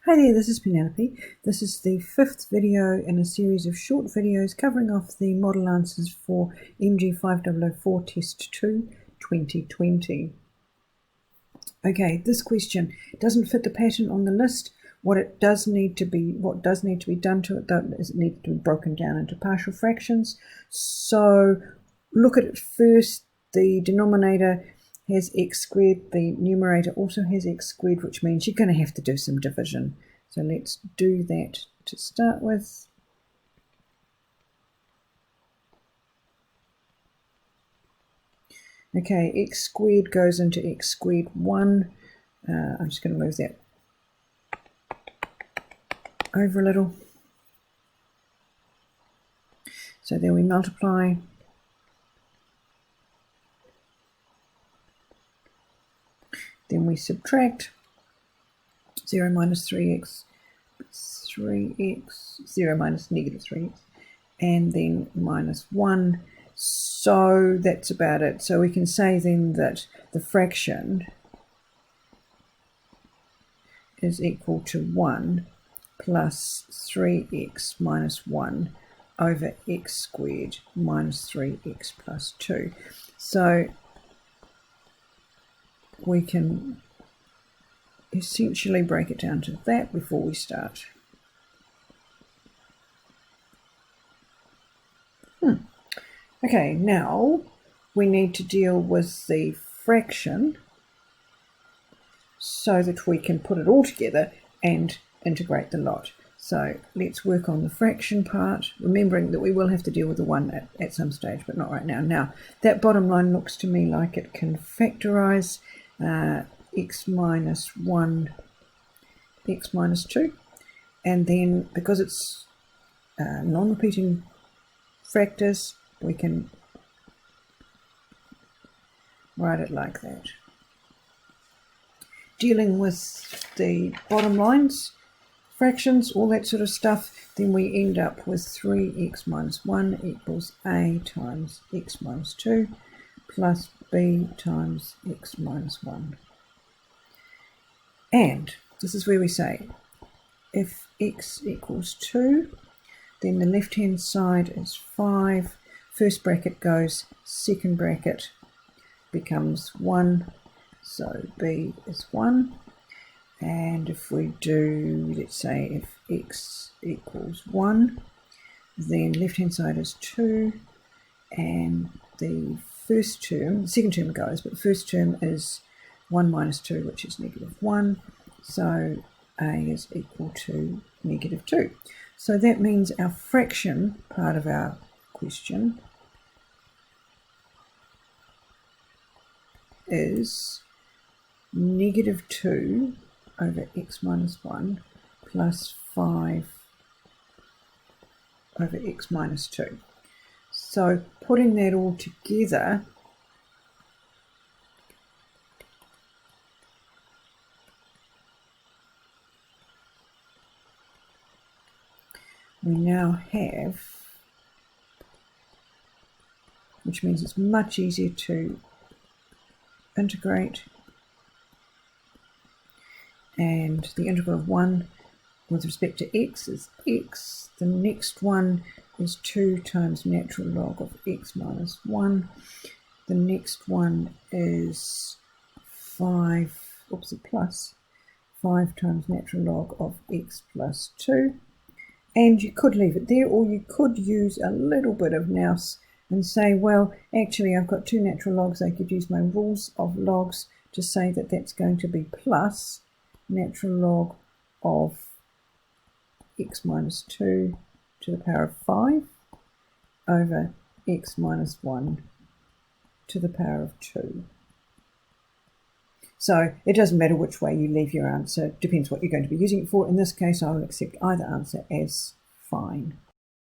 Hi there, this is Penelope. This is the 5th video in a series of short videos covering off the model answers for MG5004 Test 2 2020. Okay, this question doesn't fit the pattern on the list. What does need to be done to it though is it needs to be broken down into partial fractions. So look at it first. The denominator has x squared, the numerator also has x squared, which means you're going to have to do some division. So let's do that to start with. Okay, x squared goes into x squared 1. I'm just going to move that over a little. So then we multiply. Then we subtract 0 minus 3x, 0 minus negative 3x, and then minus 1. So that's about it. So we can say then that the fraction is equal to 1 plus 3x minus 1 over x squared minus 3x plus 2. So we can essentially break it down to that before we start. Okay, now we need to deal with the fraction so that we can put it all together and integrate the lot. So let's work on the fraction part, remembering that we will have to deal with the 1 at some stage, but not right now. Now, that bottom line looks to me like it can factorise x minus 1, x minus 2, and then because it's non-repeating factors, we can write it like that. Dealing with the bottom lines, fractions, all that sort of stuff, then we end up with 3x minus 1 equals a times x minus 2 plus b times x minus 1. And this is where we say if x equals 2, then the left hand side is 5, first bracket goes, second bracket becomes 1, so b is 1. And if we do, let's say if x equals 1, then left hand side is 2, and the second term goes, but the first term is 1 minus 2, which is negative 1, so a is equal to negative 2. So that means our fraction part of our question is negative 2 over x minus 1 plus 5 over x minus 2. So putting that all together, we now have, which means it's much easier to integrate, and the integral of 1 with respect to x is x. The next one is 2 times natural log of x minus 1. The next one is 5 times natural log of x plus 2. And you could leave it there, or you could use a little bit of nous and say, well, actually I've got 2 natural logs. I could use my rules of logs to say that that's going to be plus natural log of x minus 2 to the power of 5 over x minus 1 to the power of 2. So it doesn't matter which way you leave your answer, depends what you're going to be using it for. In this case, I will accept either answer as fine.